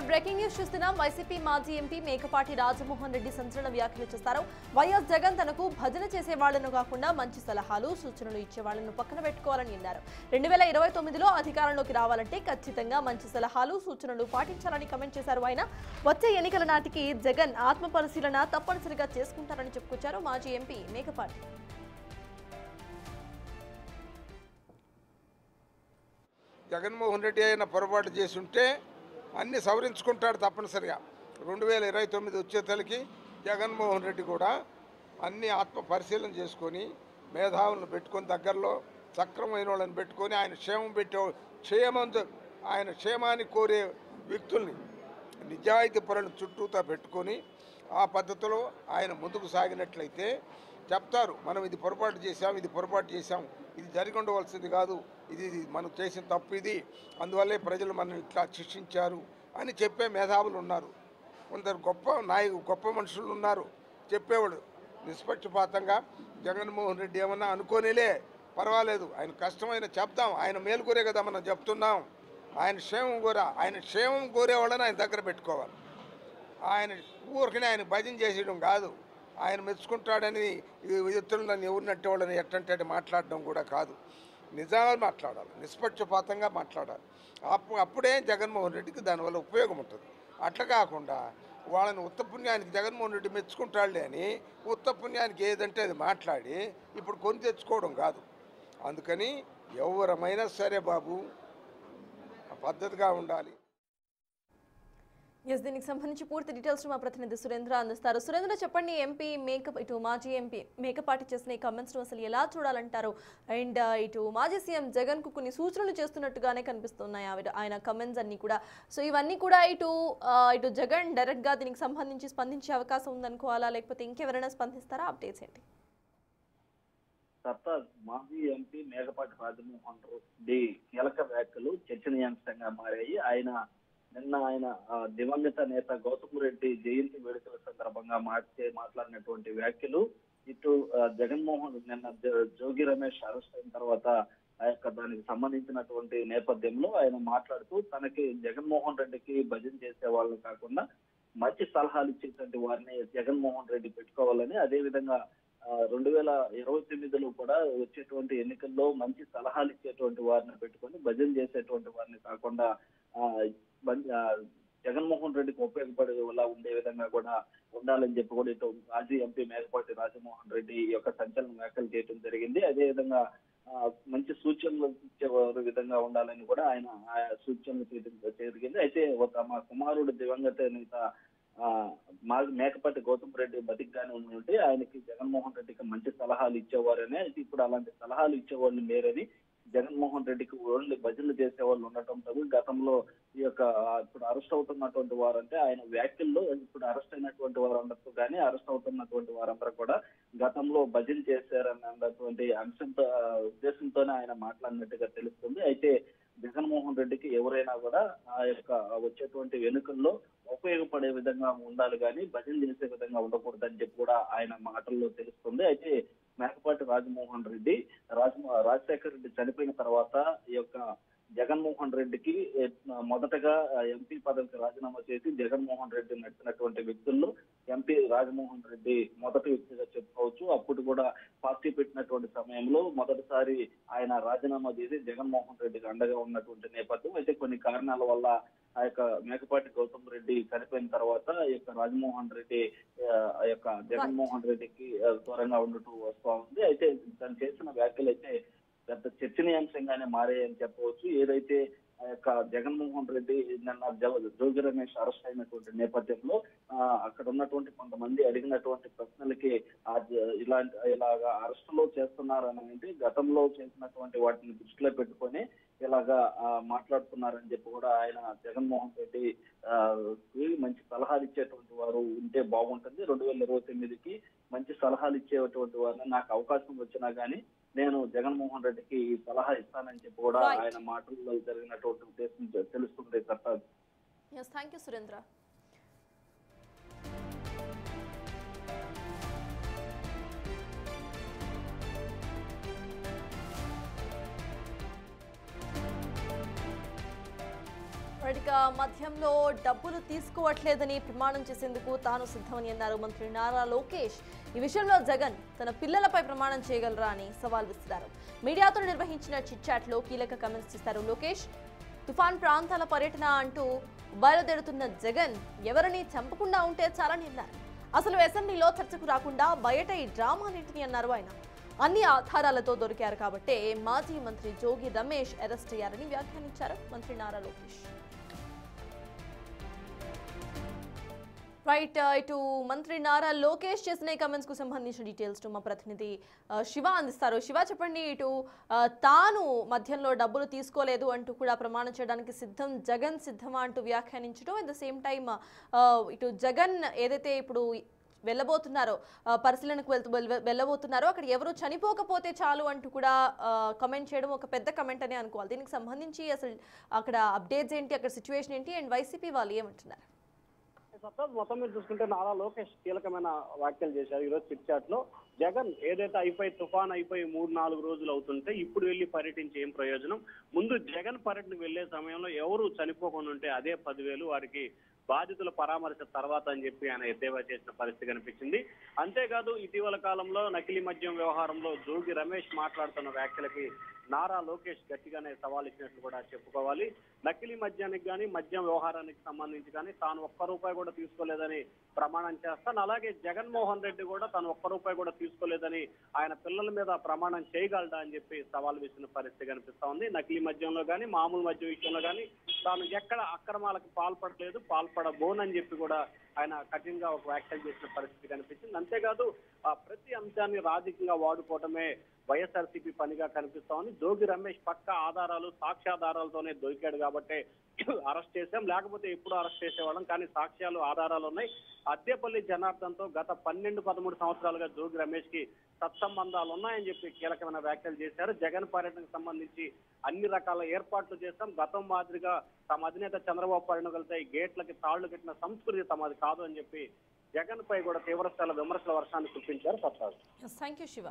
Breaking news చూస్తున్నాం. YCP మాజీ MP Mekapati Rajamohan Reddy సంచలన వ్యాఖ్యలు చేస్తారు. వైఎస్ జగన్ తనకు భజన చేసే వాళ్లను కాకుండా మంచి సలహాలు సూచనలు ఇచ్చే వాళ్లను పక్కన పెట్టుకోవాలని అన్నారు. 2029లో అధికారంలోకి రావాలంటే ఖచ్చితంగా మంచి సలహాలు సూచనలు పాటించాలని కమెంట్ చేశారు. ఆయన వచ్చే ఎన్నికల నాటికి జగన్ ఆత్మ పరిశీలన తప్పనిసరిగా చేసుకుంటారని చెప్పుకొచ్చారు మాజీ ఎంపీ మేకపాటి. జగన్మోహన్ రెడ్డి అయిన పొరపాటు చేసుంటే అన్ని సవరించుకుంటాడు తప్పనిసరిగా. 2029 వచ్చేతలకి జగన్మోహన్ రెడ్డి కూడా అన్ని ఆత్మ పరిశీలన చేసుకొని మేధావులను పెట్టుకొని దగ్గరలో సక్రమైన వాళ్ళని పెట్టుకొని ఆయన క్షేమాన్ని కోరే వ్యక్తుల్ని నిజాయితీ పరులను చుట్టూతా పెట్టుకొని ఆ పద్ధతిలో ఆయన ముందుకు సాగినట్లయితే చెప్తారు, మనం ఇది పొరపాటు చేశాం, ఇది జరిగి ఉండవలసింది కాదు, ఇది మనం చేసిన తప్పు, ఇది అందువల్లే ప్రజలు మనం ఇట్లా శిక్షించారు అని చెప్పే మేధావులు ఉన్నారు. కొందరు గొప్ప మనుషులు ఉన్నారు చెప్పేవాడు. నిష్పక్షపాతంగా జగన్మోహన్ రెడ్డి ఏమన్నా అనుకోనిలే పర్వాలేదు, ఆయన కష్టమైన చెప్తాం, ఆయన మేలు కోరే కదా మనం చెప్తున్నాం, ఆయన క్షేమం కోరేవాళ్ళని ఆయన దగ్గర పెట్టుకోవాలి. ఆయన ఊరికనే ఆయన భజన చేసేయడం కాదు, ఆయన మెచ్చుకుంటాడని ఇతరులను ఎవరినట్టే వాళ్ళని ఎట్టంటే మాట్లాడడం కూడా కాదు. నిజాలు మాట్లాడాలి, నిష్పక్షపాతంగా మాట్లాడాలి. అప్పుడే జగన్మోహన్ రెడ్డికి దానివల్ల ఉపయోగం ఉంటుంది. అట్లా కాకుండా వాళ్ళని ఉత్తపుణ్యానికి జగన్మోహన్ రెడ్డి మెచ్చుకుంటాడులే అని ఉత్తపుణ్యానికి ఏదంటే అది మాట్లాడి ఇప్పుడు కొని తెచ్చుకోవడం కాదు. అందుకని ఎవరమైనా సరే బాబు పద్ధతిగా ఉండాలి. దీనికి సంబంధించి పూర్తి డీటెయిల్స్ మా ప్రతినిధి సురేంద్ర అందిస్తారు. సురేంద్ర, చెప్పండి, ఇటు మాజీ ఎంపీ మేకపాటి చేసిన ఈ కామెంట్స్ అసలు ఎలా చూడాలంటారు? అండ్ ఇటు మాజీ సీఎం జగన్ కు కొన్ని సూచనలు చేస్తున్నట్టుగానే కనిపిస్తున్నాయి ఆయన కమెంట్స్ అన్ని కూడా. సో ఇవన్నీ కూడా ఇటు జగన్ డైరెక్ట్ గా దీనికి సంబంధించి స్పందించే అవకాశం ఉందనుకోవాలా, లేకపోతే ఇంకెవరైనా స్పందిస్తారా? అప్డేట్స్ ఏంటి? మాజీ ఎంపీ మేకపాటి రాజమోహన్ రెడ్డి కీలక వ్యాఖ్యలు చర్చనీయాంశంగా మారాయి. నిన్న ఆయన దివంగత నేత గౌతమ్ రెడ్డి జయంతి వేడుకల సందర్భంగా మాట్లాడినటువంటి వ్యాఖ్యలు ఇటు జగన్మోహన్ నిన్న జోగి రమేష్ అరెస్ట్ అయిన తర్వాత దానికి సంబంధించినటువంటి నేపథ్యంలో ఆయన మాట్లాడుతూ తనకి జగన్మోహన్ రెడ్డికి భజన చేసే వాళ్ళు కాకుండా మంచి సలహాలు ఇచ్చేటువంటి వారిని జగన్మోహన్ రెడ్డి పెట్టుకోవాలని, అదేవిధంగా 2029లో కూడా వచ్చేటువంటి ఎన్నికల్లో మంచి సలహాలు ఇచ్చేటువంటి వారిని పెట్టుకొని భజన చేసేటువంటి వారిని కాకుండా జగన్మోహన్ రెడ్డికి ఉపయోగపడేలా ఉండే విధంగా కూడా ఉండాలని చెప్పి కూడా ఇటు మాజీ ఎంపీ మేకపాటి రాజమోహన్ రెడ్డి యొక్క సంచలన వ్యాఖ్యలు చేయడం జరిగింది. అదేవిధంగా మంచి సూచనలు ఇచ్చే విధంగా ఉండాలని కూడా ఆయన సూచనలు చేయడం జరిగింది. అయితే మా కుమారుడు దివంగత నేత మేకపాటి గౌతమ్ రెడ్డి బతికిగానే ఉంటే ఆయనకి జగన్మోహన్ రెడ్డికి మంచి సలహాలు ఇచ్చేవారని, అయితే ఇప్పుడు అలాంటి సలహాలు ఇచ్చేవాళ్ళు లేరని, జగన్మోహన్ రెడ్డికి ఓన్లీ భజనలు చేసే వాళ్ళు ఉండటంతో గతంలో ఇప్పుడు అరెస్ట్ అవుతున్నటువంటి వారంటే ఆయన వ్యాఖ్యల్లో ఇప్పుడు అరెస్ట్ అయినటువంటి వారందరితో కానీ అరెస్ట్ అవుతున్నటువంటి వారందరూ కూడా గతంలో భజన చేశారన్నటువంటి ఉద్దేశంతోనే ఆయన మాట్లాడినట్టుగా తెలుస్తుంది. అయితే జగన్మోహన్ రెడ్డికి ఎవరైనా కూడా వచ్చేటువంటి ఎన్నికల్లో ఉపయోగపడే విధంగా ఉండాలి కానీ భజన చేసే విధంగా ఉండకూడదని చెప్పి కూడా ఆయన మాటల్లో తెలుస్తుంది. అయితే మేకపాటి రాజమోహన్ రెడ్డి రాజశేఖర రెడ్డి చనిపోయిన తర్వాత జగన్మోహన్ రెడ్డికి మొదటగా ఎంపీ పదవికి రాజీనామా చేసి జగన్మోహన్ రెడ్డి నడిచినటువంటి వ్యక్తుల్లో ఎంపీ రాజమోహన్ రెడ్డి మొదటి వ్యక్తిగా చెప్పుకోవచ్చు. అప్పుడు కూడా పార్టీ పెట్టినటువంటి సమయంలో మొదటిసారి ఆయన రాజీనామా చేసి జగన్మోహన్ రెడ్డికి అండగా ఉన్నటువంటి నేపథ్యం. అయితే కొన్ని కారణాల వల్ల మేకపాటి గౌతమ్ రెడ్డి చనిపోయిన తర్వాత రాజమోహన్ రెడ్డి జగన్మోహన్ రెడ్డికి దూరంగా ఉండుతూ వస్తా ఉంది. అయితే తను చేసిన వ్యాఖ్యలు అయితే పెద్ద చర్చనీయాంశంగానే మారాయని చెప్పవచ్చు. ఏదైతే జగన్మోహన్ రెడ్డి నిన్న జోగి రమేష్ అరెస్ట్ అయినటువంటి నేపథ్యంలో అక్కడ ఉన్నటువంటి కొంతమంది అడిగినటువంటి ప్రశ్నలకి ఇలాగా అరెస్టులో చేస్తున్నారని గతంలో చేసినటువంటి వాటిని దృష్టిలో పెట్టుకొని ఇలాగా మాట్లాడుతున్నారని చెప్పి కూడా ఆయన జగన్మోహన్ రెడ్డి మంచి సలహాలు ఇచ్చేటువంటి వారు ఉంటే బాగుంటుంది, 2029కి మంచి సలహాలు ఇచ్చేటువంటి వారిని నాకు అవకాశం వచ్చినా గానీ నేను జగన్మోహన్ రెడ్డికి ఈ సలహా ఇస్తానని చెప్పి కూడా ఆయన మాటల్లో జరిగినటువంటి ఉద్దేశం తెలుస్తుంది. Thank you Surendra. రైట్, ఇక మద్యంలో డబ్బులు తీసుకోవట్లేదని ప్రమాణం చేసేందుకు తాను సిద్ధమని అన్నారు మంత్రి నారా లోకేష్. ఈ విషయంలో జగన్ తన పిల్లలపై ప్రమాణం చేయగలరా అని సవాల్ విసిరారు. మీడియాతో నిర్వహించిన చిట్ చాట్ లో కీలక కామెంట్స్ చేశారు లోకేష్. తుఫాన్ ప్రాంతాల పర్యటన అంటూ బయలుదేరుతున్న జగన్ ఎవరిని చంపకుండా ఉంటే చాలని అన్నారు. అసలు అసెంబ్లీలో చర్చకు రాకుండా బయట ఈ డ్రామానింటిని అన్నారు ఆయన. అన్ని ఆధారాలతో దొరికారు కాబట్టే మాజీ మంత్రి జోగి రమేష్ అరెస్ట్ అయ్యారని వ్యాఖ్యానించారు మంత్రి నారా లోకేష్. రైట్, ఇటు మంత్రి నారా లోకేష్ చేసిన కమెంట్స్ కు సంబంధించిన డీటెయిల్స్ మా ప్రతినిధి శివ అందిస్తారు. శివ, చెప్పండి. ఇటు తాను మధ్యంలో డబ్బులు తీసుకోలేదు అంటూ కూడా ప్రమాణం చేయడానికి జగన్ సిద్ధమా అంటూ వ్యాఖ్యానించడం, అట్ ద సేమ్ టైం ఇటు జగన్ ఏదైతే ఇప్పుడు వెళ్ళబోతున్నారో పరిశీలనకు వెళ్ళబోతున్నారో అక్కడ ఎవరు చనిపోకపోతే చాలు అంటూ కూడా కమెంట్ చేయడం ఒక పెద్ద కమెంట్ అనే అనుకోవాలి. దీనికి సంబంధించి అసలు అక్కడ అప్డేట్స్ ఏంటి, అక్కడ సిచ్యువేషన్ ఏంటి, అండ్ వైసీపీ వాళ్ళు ఏమంటున్నారు? మొత్తం మీద చూసుకుంటే నారా లోకేష్ కీలకమైన వ్యాఖ్యలు చేశారు ఈరోజు చిట్ చాట్ లో. జగన్ ఏదైతే తుఫాన్ అయిపోయి 3-4 రోజులు అవుతుంటే ఇప్పుడు వెళ్ళి పర్యటించి ఏం ప్రయోజనం? ముందు జగన్ పర్యటనకు వెళ్లే సమయంలో ఎవరు చనిపోకుండా ఉంటే అదే 10,000 వారికి బాధితుల పరామర్శ తర్వాత అని చెప్పి ఆయన ఎద్దేవా చేసిన పరిస్థితి కనిపించింది. అంతేకాదు ఇటీవల కాలంలో నకిలీ మద్యం వ్యవహారంలో జోగి రమేష్ మాట్లాడుతున్న వ్యాఖ్యలకి నారా లోకేష్ గట్టిగానే సవాల్ ఇచ్చినట్లు కూడా చెప్పుకోవాలి. నకిలీ మద్యానికి కానీ మద్యం వ్యవహారానికి సంబంధించి కానీ తాను ₹1 కూడా తీసుకోలేదని ప్రమాణం చేస్తాను. అలాగే జగన్మోహన్ రెడ్డి కూడా తాను ₹1 కూడా తీసుకోలేదని ఆయన పిల్లల మీద ప్రమాణం చేయగలడా అని చెప్పి సవాల్ విసిన పరిస్థితి కనిపిస్తా ఉంది. నకిలీ మద్యంలో కానీ మామూలు మద్యం విషయంలో కానీ తాను ఎక్కడ అక్రమాలకు పాల్పడబోనని చెప్పి కూడా ఆయన కఠినంగా ఒక వ్యాఖ్యలు చేసిన పరిస్థితి కనిపించింది. అంతేకాదు ప్రతి అంశాన్ని రాజకీయంగా వాడుకోవడమే వైఎస్ఆర్సీపీ పనిగా కనిపిస్తా ఉంది. జోగి రమేష్ పక్క ఆధారాలు సాక్ష్యాధారాలతోనే దొరికాడు కాబట్టి అరెస్ట్ చేశాం, లేకపోతే ఎప్పుడు అరెస్ట్ చేసేవాళ్ళం. కానీ సాక్ష్యాలు ఆధారాలు ఉన్నాయి. అద్దెపల్లి జనార్దన్తో గత 12-13 సంవత్సరాలుగా జోగి రమేష్ కి సత్సంబంధాలు ఉన్నాయని చెప్పి కీలకమైన వ్యాఖ్యలు చేశారు. జగన్ పర్యటనకు సంబంధించి అన్ని రకాల ఏర్పాట్లు చేస్తాం, గతం మాదిరిగా తమ అధినేత చంద్రబాబు పర్యటనలతో గేట్లకి తాళ్లు కట్టిన సంస్కృతి తమది కాదు అని చెప్పి జగన్ పై కూడా తీవ్రస్థాయిలో విమర్శల వర్షాన్ని కురిపించారు. Thank you Shiva.